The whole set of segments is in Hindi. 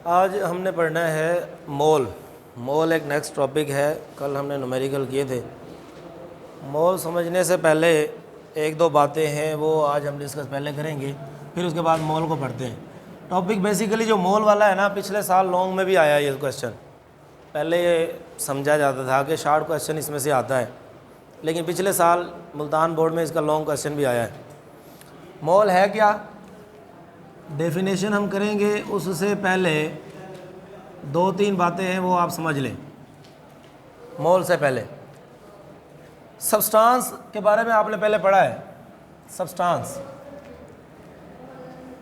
आज हमने पढ़ना है मोल। मोल एक नेक्स्ट टॉपिक है। कल हमने न्यूमेरिकल किए थे। मोल समझने से पहले एक दो बातें हैं वो आज हम डिस्कस पहले करेंगे, फिर उसके बाद मोल को पढ़ते हैं। टॉपिक बेसिकली जो मोल वाला है ना, पिछले साल लॉन्ग में भी आया ये क्वेश्चन। पहले ये समझा जाता था कि शॉर्ट क्वेश्चन इसमें से आता है, लेकिन पिछले साल मुल्तान बोर्ड में इसका लॉन्ग क्वेश्चन भी आया है। मोल है क्या, डेफिनेशन हम करेंगे, उससे पहले दो तीन बातें हैं वो आप समझ लें। मोल से पहले सब्सटेंस के बारे में आपने पहले पढ़ा है। सब्सटेंस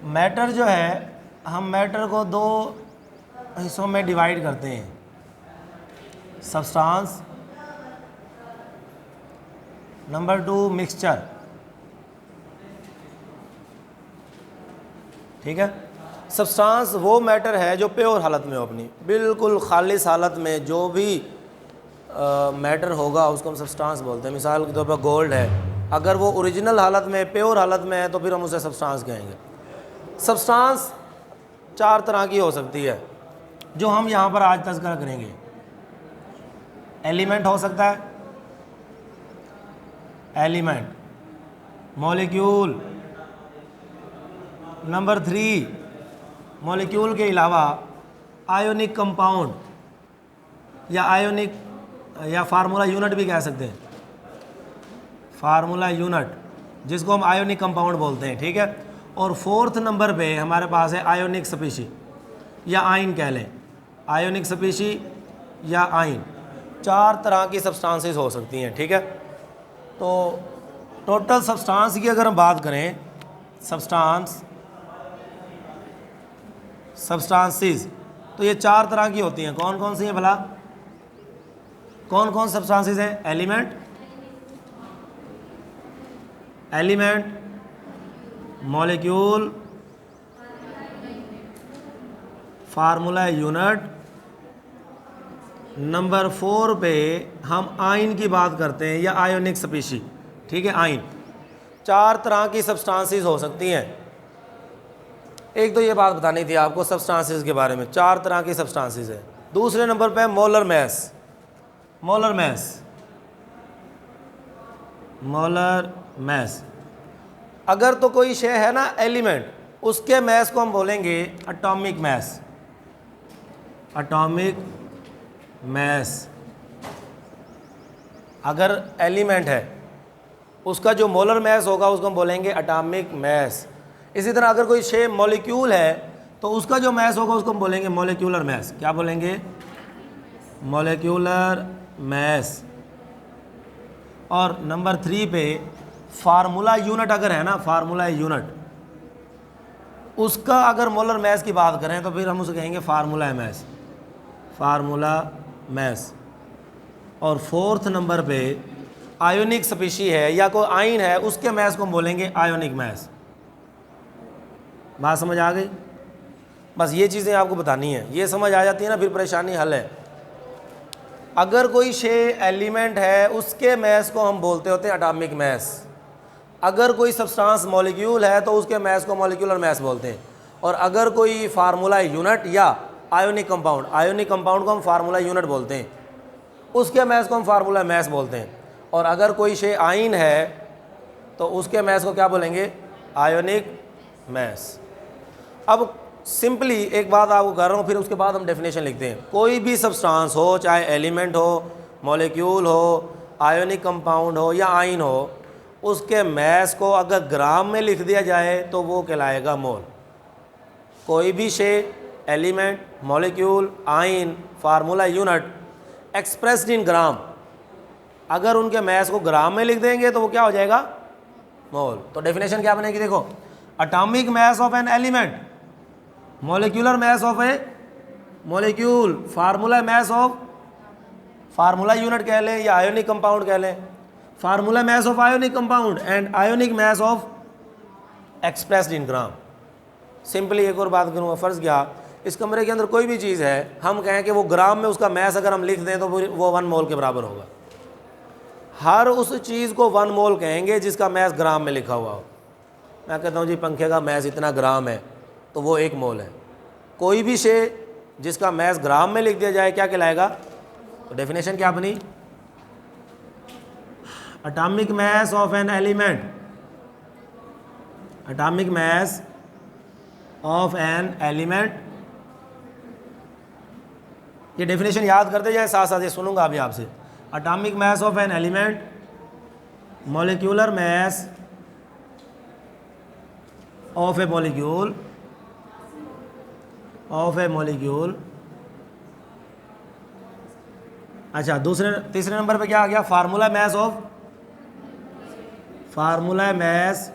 मैटर जो है, हम मैटर को दो हिस्सों में डिवाइड करते हैं। Substance, number 2 mixture. ठीक है। सब्सटेंस वो मैटर है जो प्योर हालत में हो, अपनी बिल्कुल खालिस हालत में जो भी मैटर होगा उसको हम सब्सटेंस बोलते हैं। मिसाल के तौर पर गोल्ड है, अगर वो ओरिजिनल हालत में प्योर हालत में है तो फिर हम उसे सब्सटेंस कहेंगे। सब्सटेंस 4 तरह की हो सकती है जो हम यहाँ पर आज तज़किरा करेंगे। एलिमेंट हो सकता है, एलिमेंट, मॉलिक्यूल। नंबर 3, मॉलिक्यूल के अलावा आयोनिक कंपाउंड या आयोनिक या फार्मूला यूनिट भी कह सकते हैं। फार्मूला यूनिट जिसको हम आयोनिक कंपाउंड बोलते हैं। ठीक है। और 4th नंबर पे हमारे पास है आयोनिक स्पीशी या आइन कह लें। आयोनिक स्पीशी या आइन 4 तरह की सब्सटेंसेस हो सकती हैं। ठीक है। तो टोटल सब्सटेंस की अगर हम बात करें, सब्सटेंसेस तो ये 4 तरह की होती हैं। कौन कौन सी हैं भला? कौन कौन सब्सटेंसेस हैं? Element, molecule, formula unit. Number 4 पे हम आइन की बात करते हैं या आयोनिक स्पीशी। ठीक है। आइन 4 तरह की सब्सटेंसेस हो सकती हैं। एक तो ये बात बतानी थी आपको सब्सटेंसेस के बारे में, 4 तरह की सब्सटेंसेस है। दूसरे नंबर पे मोलर मैस। मोलर मैस अगर तो कोई शय है ना एलिमेंट, उसके मैस को हम बोलेंगे एटॉमिक मैस। एटॉमिक मैस अगर एलिमेंट है, उसका जो मोलर मैस होगा उसको हम बोलेंगे एटॉमिक मैस। इसी तरह अगर कोई शे मॉलिक्यूल है तो उसका जो मैस होगा उसको हम बोलेंगे मॉलिक्यूलर मैस। क्या बोलेंगे? Molecular mess. और नंबर 3 पे फार्मूला यूनिट अगर है ना, फार्मूला यूनिट, उसका अगर मोलर मैस की बात करें तो फिर हम उसे कहेंगे फार्मूला मैस। Formula mess. और 4th नंबर पे आयोनिक स्पीशी है या कोई आइन है, उसके मैस को हम बोलेंगे आयोनिक मैस। बात समझ आ गई? बस ये चीज़ें आपको बतानी है, ये समझ आ जाती है ना फिर परेशानी हल है। अगर कोई शे एलिमेंट है उसके मैस को हम बोलते होते हैं एटॉमिक मैस। अगर कोई सब्सटेंस मॉलिक्यूल है तो उसके मैस को मॉलिक्यूलर मैस बोलते हैं। और अगर कोई फार्मूला यूनिट या आयोनिक कंपाउंड को हम फार्मूला यूनिट बोलते हैं, उसके मैस को हम फार्मूला मैस बोलते हैं। और अगर कोई शे आइन है तो उसके मैस को क्या बोलेंगे? Ionic mess. अब सिंपली एक बात आपको कर रहा हूँ, फिर उसके बाद हम डेफिनेशन लिखते हैं। कोई भी सब्सटेंस हो, चाहे एलिमेंट हो, मॉलिक्यूल हो, आयोनिक कंपाउंड हो या आइन हो, उसके मैस को अगर ग्राम में लिख दिया जाए तो वो कहलाएगा मोल। कोई भी शे, एलिमेंट, मॉलिक्यूल, आइन, फार्मूला यूनिट एक्सप्रेस्ड इन ग्राम, अगर उनके मैस को ग्राम में लिख देंगे तो वो क्या हो जाएगा? मोल। तो डेफिनेशन क्या बनेगी? देखो, atomic mass of an element, molecular mass of a molecule, formula mass of formula unit कह लें या आयोनिक कंपाउंड कह लें, formula mass of ionic compound and ionic mass of expressed in gram. Simply एक और बात करूँगा, फ़र्ज़ किया इस कमरे के अंदर कोई भी चीज़ है, हम कहें कि वो ग्राम में उसका मैस अगर हम लिख दें तो वो 1 मोल के बराबर होगा। हर उस चीज़ को 1 मोल कहेंगे जिसका मैस ग्राम में लिखा हुआ हो। मैं कहता हूँ जी पंखे का मैस इतना ग्राम है तो वो 1 मोल है। कोई भी शे जिसका मैस ग्राम में लिख दिया जाए क्या कहलाएगा? तो डेफिनेशन क्या बनी? Atomic mass of an element, atomic mass of an element, ये डेफिनेशन याद करते जाए साथ साथ, ये सुनूंगा अभी आपसे। Atomic mass of an element, molecular mass of a molecule, of a molecule. अच्छा, तीसरे नंबर पे क्या आ गया? Formula mass of, formula mass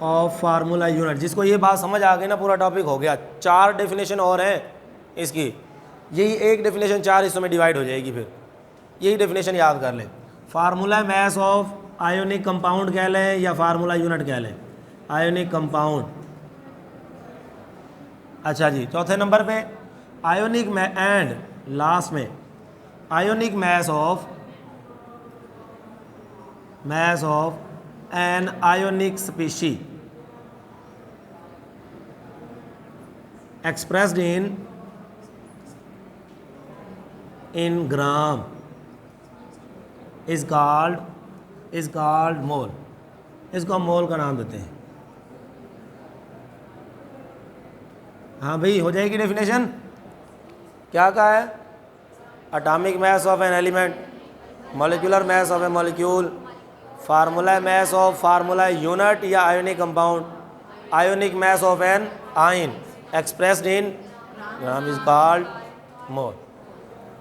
of formula unit. जिसको ये बात समझ आ गई ना, पूरा टॉपिक हो गया। 4 डेफिनेशन और हैं इसकी, यही एक डेफिनेशन 4 हिस्सों में डिवाइड हो जाएगी। फिर यही डेफिनेशन याद कर लें। Formula mass of ionic compound कह लें या फार्मूला यूनिट कह लें, आयोनिक कंपाउंड। अच्छा जी, चौथे नंबर पे आयोनिक एंड लास्ट में ionic mass of an ionic species expressed in gram is called mole. इसको हम मोल का नाम देते हैं। हाँ भाई, हो जाएगी डेफिनेशन। क्या कहा है? Atomic mass of an element, molecular mass of a molecule, formula mass of formula unit या ionic compound, ionic mass of an ion expressed in gram is called mole.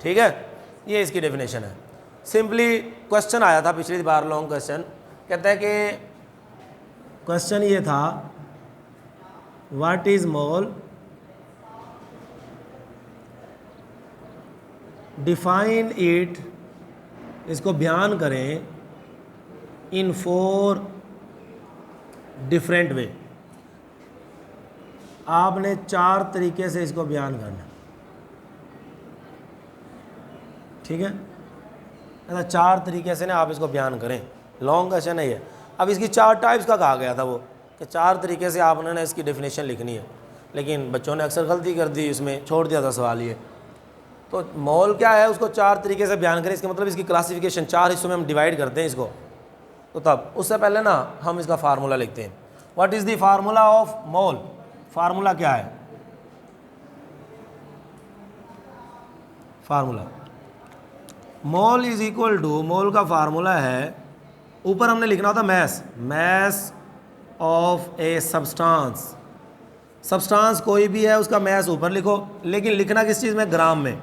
ठीक है, ये इसकी डेफिनेशन है। सिंपली क्वेश्चन आया था पिछली बार, लॉन्ग क्वेश्चन। कहते हैं कि क्वेश्चन ये था, what is mole, define it, इसको बयान करें इन 4 डिफरेंट वे। आपने 4 तरीके से इसको बयान करना, ठीक है? ऐसा 4 तरीके से ना आप इसको बयान करें। लॉन्ग क्वेश्चन है ये। अब इसकी 4 टाइप्स का कहा गया था वो, कि 4 तरीके से आपने ना इसकी डेफिनेशन लिखनी है, लेकिन बच्चों ने अक्सर गलती कर दी, इसमें छोड़ दिया था सवाल ये। तो मोल क्या है, उसको 4 तरीके से बयान करें। इसका मतलब इसकी क्लासिफिकेशन 4 हिस्सों में हम डिवाइड करते हैं इसको। तो तब उससे पहले ना हम इसका फार्मूला लिखते हैं। What is the formula of mole? Formula क्या है? Formula mole is equal to, mole का फार्मूला है, ऊपर हमने लिखना होता mass of a substance. Substance कोई भी है, उसका मैस ऊपर लिखो, लेकिन लिखना किस चीज़ में? ग्राम में,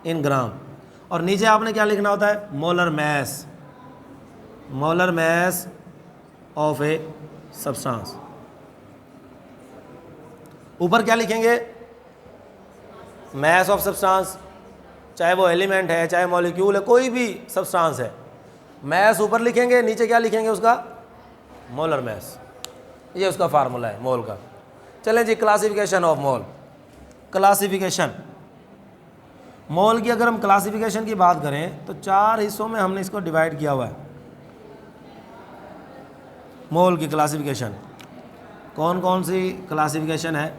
इन ग्राम। और नीचे आपने क्या लिखना होता है? Molar mass of a substance. ऊपर क्या लिखेंगे? मैस ऑफ सब्सटेंस, चाहे वो एलिमेंट है, चाहे मॉलिक्यूल है, कोई भी सब्सटेंस है, मैस ऊपर लिखेंगे, नीचे क्या लिखेंगे उसका? Molar mass. ये उसका फार्मूला है मोल का। चलें जी, क्लासिफिकेशन ऑफ मोल। क्लासिफिकेशन मोल की अगर हम क्लासिफिकेशन की बात करें तो 4 हिस्सों में हमने इसको डिवाइड किया हुआ है। मोल की क्लासिफिकेशन कौन कौन सी क्लासिफिकेशन है?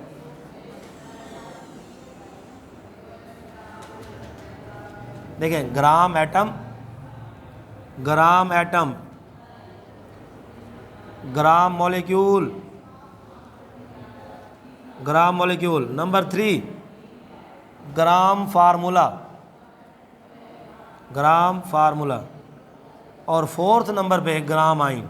देखें, gram atom, gram molecule. Number 3 ग्राम फार्मूला। और 4th नंबर पे ग्राम आइन।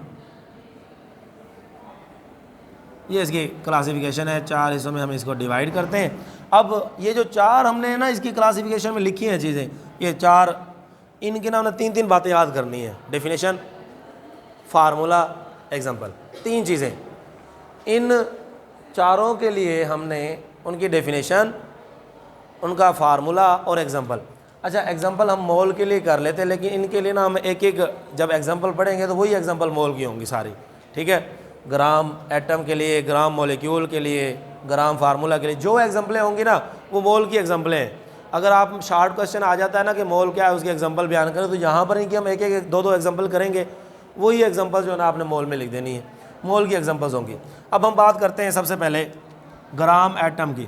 ये इसकी क्लासिफिकेशन है। 4 हिस्सों में हम इसको डिवाइड करते हैं। अब ये जो 4 हमने ना इसकी क्लासिफिकेशन में लिखी हैं चीज़ें, ये 4, इनकी ना हमने 3 बातें याद करनी है। डेफिनेशन, फार्मूला, एग्जाम्पल, 3 चीज़ें। इन चारों के लिए हमने उनकी डेफिनेशन, उनका फार्मूला और एग्जाम्पल। अच्छा, एग्जाम्पल हम मोल के लिए कर लेते हैं, लेकिन इनके लिए ना हम एक एक जब एग्जाम्पल पढ़ेंगे तो वही एग्जाम्पल मोल की होंगी सारी। ठीक है, ग्राम एटम के लिए, ग्राम मॉलिक्यूल के लिए, ग्राम फार्मूला के लिए जो एग्जाम्पलें होंगी ना वो मोल की एग्जाम्पलें हैं। अगर आप शार्ट क्वेश्चन आ जाता है ना कि मोल क्या है, उसके एग्जाम्पल बयान करें, तो यहाँ पर ही कि हम एक एक 2 एग्जाम्पल करेंगे, वही एग्जाम्पल जो है ना आपने मोल में लिख देनी है। मोल की एग्जाम्पल्स होंगी। अब हम बात करते हैं सबसे पहले ग्राम एटम की।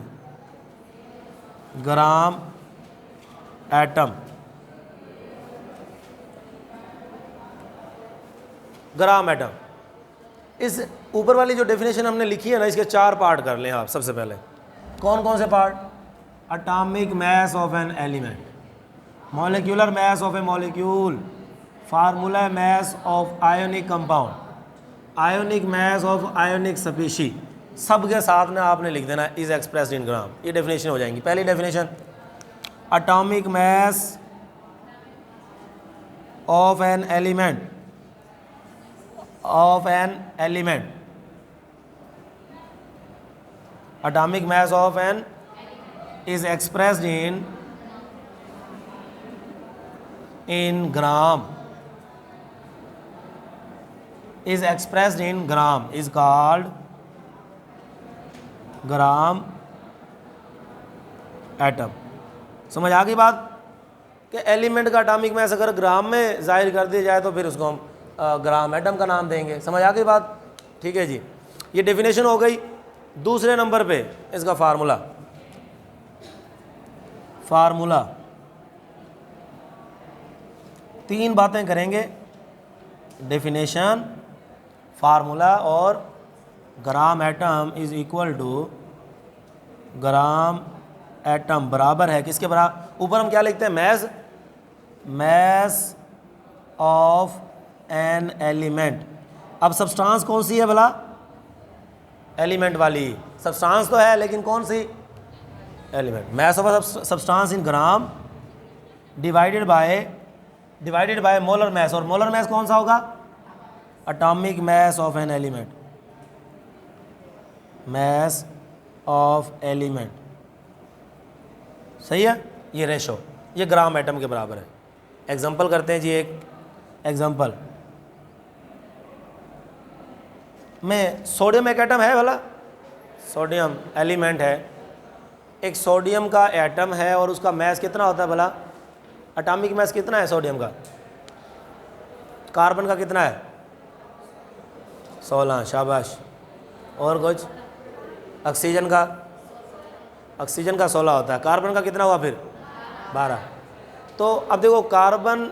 Gram atom, gram atom. इस ऊपर वाली जो डेफिनेशन हमने लिखी है ना, इसके 4 पार्ट कर लें आप। सबसे पहले कौन कौन से part? Atomic mass of an element, molecular mass of a molecule, formula mass of ionic compound, ionic mass of ionic species, सब के साथ में आपने लिख देना इज एक्सप्रेस्ड इन ग्राम। ये डेफिनेशन हो जाएंगी। पहली definition, atomic mass of an element, of an element, atomic mass of an is expressed in gram, is expressed in gram, is called gram atom. समझ आ गई बात कि एलिमेंट का एटॉमिक मास अगर ग्राम में जाहिर कर दिया जाए तो फिर उसको हम ग्राम एटम का नाम देंगे। समझ आ गई बात? ठीक है जी, ये डेफिनेशन हो गई। दूसरे नंबर पे इसका फार्मूला, फार्मूला 3 बातें करेंगे, डेफिनेशन, फार्मूला और gram atom is equal to, gram atom बराबर है किसके बराबर? ऊपर हम क्या लिखते हैं? Mass, mass of an element. अब सब्सटेंस कौन सी है भला? एलिमेंट वाली सब्सटेंस तो है, लेकिन कौन सी? Element. Mass of substance in gram divided by molar mass, और मोलर मैस कौन सा होगा? Atomic mass of an element, mass of element. सही है? ये रेशो, ये ग्राम एटम के बराबर है। एग्जांपल करते हैं जी, एक एग्जांपल में सोडियम एक एटम है भला, सोडियम एलिमेंट है, एक सोडियम का एटम है और उसका मैस कितना होता है भला? एटॉमिक मैस कितना है सोडियम का? कार्बन का कितना है? 16। शाबाश। और कुछ? ऑक्सीजन का, ऑक्सीजन का 16 होता है। कार्बन का कितना हुआ फिर? 12। तो अब देखो, कार्बन,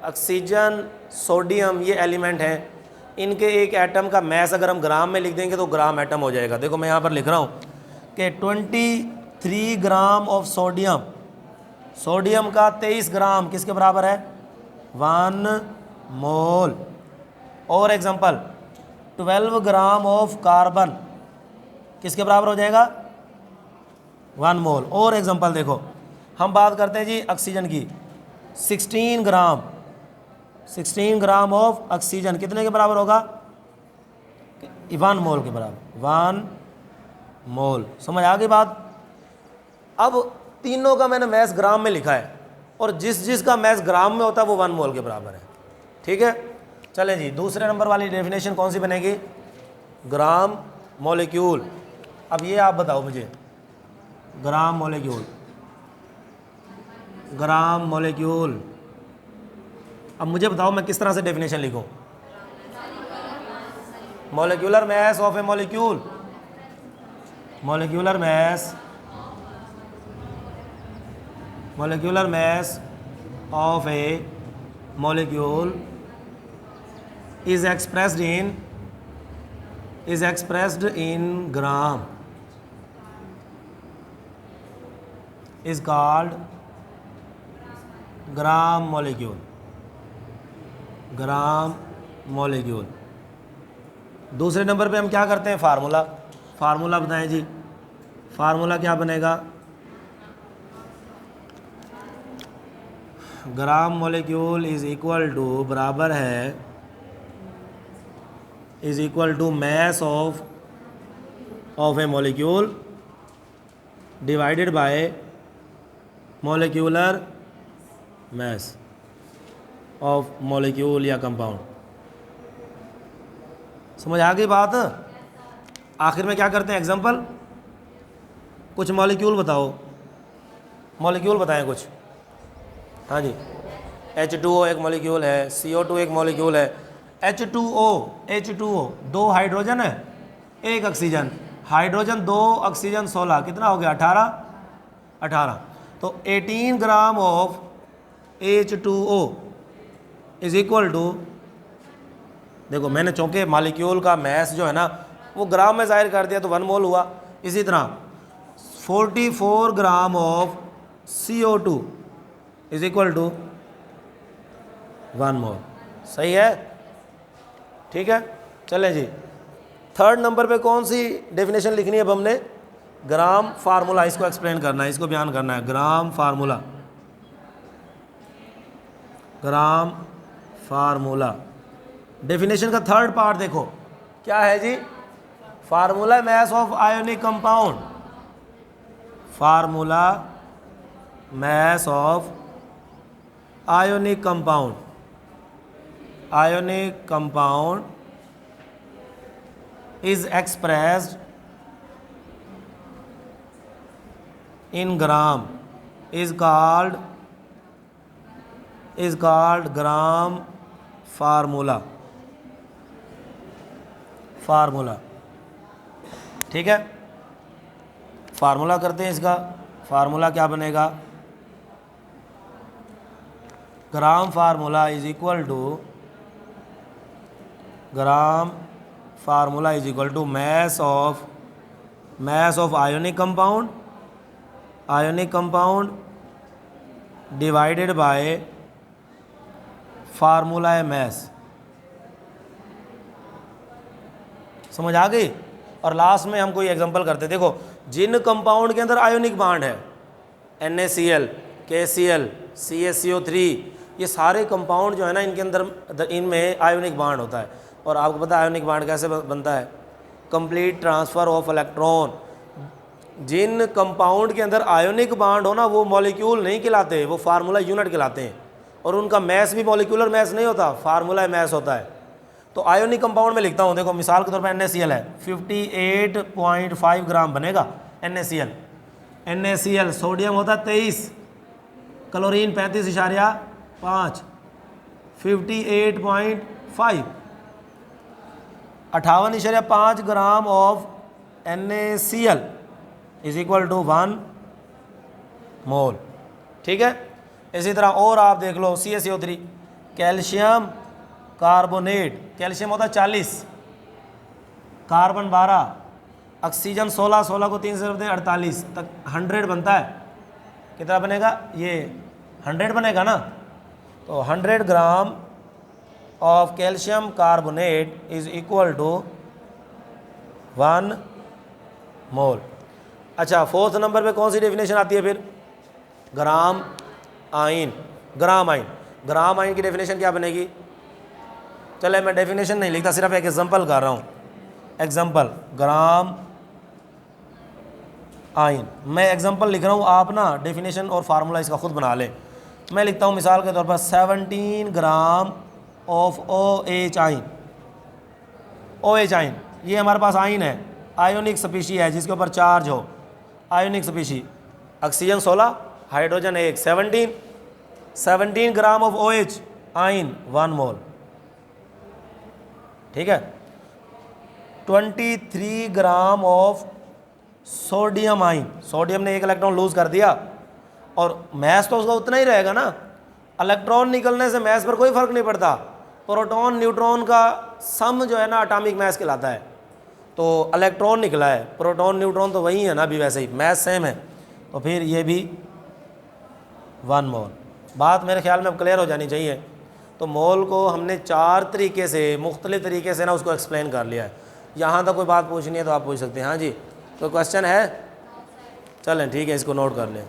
ऑक्सीजन, सोडियम, ये एलिमेंट हैं। इनके एक एटम का मैस अगर हम ग्राम में लिख देंगे तो ग्राम एटम हो जाएगा। देखो मैं यहाँ पर लिख रहा हूँ कि 23 ग्राम ऑफ सोडियम, सोडियम का 23 ग्राम किसके बराबर है? 1 मोल। और एग्जांपल, 12 ग्राम ऑफ कार्बन किसके बराबर हो जाएगा? 1 मोल। और एग्जांपल देखो, हम बात करते हैं जी ऑक्सीजन की, 16 ग्राम ऑफ ऑक्सीजन कितने के बराबर होगा? 1 मोल के बराबर, 1 मोल। समझ आ गई बात? अब तीनों का मैंने मैस ग्राम में लिखा है और जिस जिस का मैस ग्राम में होता है वो 1 मोल के बराबर है। ठीक है, चलें जी, दूसरे नंबर वाली डेफिनेशन कौन सी बनेगी? Gram molecule. अब ये आप बताओ मुझे, ग्राम मॉलिक्यूल, ग्राम मॉलिक्यूल। अब मुझे बताओ मैं किस तरह से डेफिनेशन लिखूं? Molecular mass of a molecule, molecular mass, molecular mass of a molecule is expressed in gram, is called gram molecule, gram molecule. दूसरे नंबर पे हम क्या करते हैं? फार्मूला। फार्मूला बताएं जी, फार्मूला क्या बनेगा? Gram molecule is equal to, बराबर है, is equal to mass of a molecule divided by molecular mass of molecule या कंपाउंड। समझ आ गई बात? आखिर में क्या करते हैं? एग्जांपल, कुछ मॉलिक्यूल बताओ, मॉलिक्यूल बताएं कुछ। हाँ जी, H2O एक मॉलिक्यूल है, CO2 एक मॉलिक्यूल है, H2O 2 हाइड्रोजन है, 1 ऑक्सीजन, हाइड्रोजन 2 ऑक्सीजन 16, कितना हो गया? 18। 18। तो 18 gram of H2O is equal to, देखो मैंने चूँकि मालिक्यूल का मैस जो है ना वो ग्राम में ज़ाहिर कर दिया तो 1 मोल हुआ। इसी तरह 44 gram of CO2 is equal to 1 mole. सही है, ठीक है। चलें जी, थर्ड नंबर पे कौन सी डेफिनेशन लिखनी है अब हमने? ग्राम फार्मूला, इसको एक्सप्लेन करना है, इसको बयान करना है। Gram formula, gram formula definition का थर्ड पार्ट देखो क्या है जी? Formula mass of ionic compound, formula mass of ionic compound, ionic compound is expressed in gram is called gram formula, formula. ठीक है, फार्मूला करते हैं इसका। फार्मूला क्या बनेगा? Gram formula is equal to, gram formula is equal to mass of ionic compound divided by formula है मैस। समझ आ गई? और लास्ट में हम कोई एग्जांपल करते हैं। देखो जिन कंपाउंड के अंदर आयोनिक बांड है, NaCl, KCl, CaCO3, ये सारे कंपाउंड जो है ना इनके अंदर, इनमें आयोनिक बांड होता है। और आपको पता है आयोनिक बांड कैसे बनता है? Complete transfer of electron. जिन कंपाउंड के अंदर आयोनिक बांड हो ना वो मॉलिक्यूल नहीं कहलाते, वो फार्मूला यूनिट कहलाते हैं। और उनका मैस भी मॉलिक्यूलर मैस नहीं होता, फार्मूला मैस होता है। तो आयोनिक कंपाउंड में लिखता हूँ, देखो मिसाल के तौर पर NaCl है, 58.5 ग्राम बनेगा NaCl। सोडियम होता है 23, chlorine 35.5, 58.5, 58.5 gram of NaCl is equal to 1 mole. ठीक है। इसी तरह और आप देख लो CaCO3, कैल्शियम कार्बोनेट, कैल्शियम होता है 40, कार्बन 12, ऑक्सीजन 16, 16 को 3 से रख दें 48 तक 100 बनता है। कितना बनेगा? ये 100 बनेगा ना। तो 100 gram of calcium carbonate is equal to 1 mole. अच्छा, फोर्थ नंबर पे कौन सी डेफिनेशन आती है फिर? ग्राम आयन। ग्राम आयन की डेफिनेशन क्या बनेगी? चले मैं डेफिनेशन नहीं लिखता, सिर्फ एक एग्जांपल कर रहा हूँ। एग्जांपल ग्राम आयन, मैं एग्जांपल लिख रहा हूँ, आप ना डेफिनेशन और फार्मूला इसका खुद बना लें। मैं लिखता हूँ मिसाल के तौर पर 17 gram of OH ion. OH ion ये हमारे पास आयन है, आयोनिक स्पीशी है जिसके ऊपर चार्ज हो, ionic species. Oxygen 16, hydrogen 1, 17 gram of OH ion 1 mole. ठीक है। 23 gram of sodium ion, sodium ने 1 इलेक्ट्रॉन लूज कर दिया और मैस तो उसका उतना ही रहेगा ना। इलेक्ट्रॉन निकलने से मैस पर कोई फर्क नहीं पड़ता। प्रोटॉन न्यूट्रॉन का सम जो है ना एटॉमिक मैस कहलाता है। तो इलेक्ट्रॉन निकला है, प्रोटॉन न्यूट्रॉन तो वही है ना, अभी वैसे ही मैस सेम है, तो फिर ये भी 1 मोल। बात मेरे ख्याल में अब क्लियर हो जानी चाहिए। तो मोल को हमने 4 तरीके से, मुख्तलिफ तरीके से ना उसको एक्सप्लेन कर लिया है। यहाँ तक कोई बात पूछनी है तो आप पूछ सकते हैं। हाँ जी, कोई क्वेश्चन है? चलें ठीक है, इसको नोट कर लें।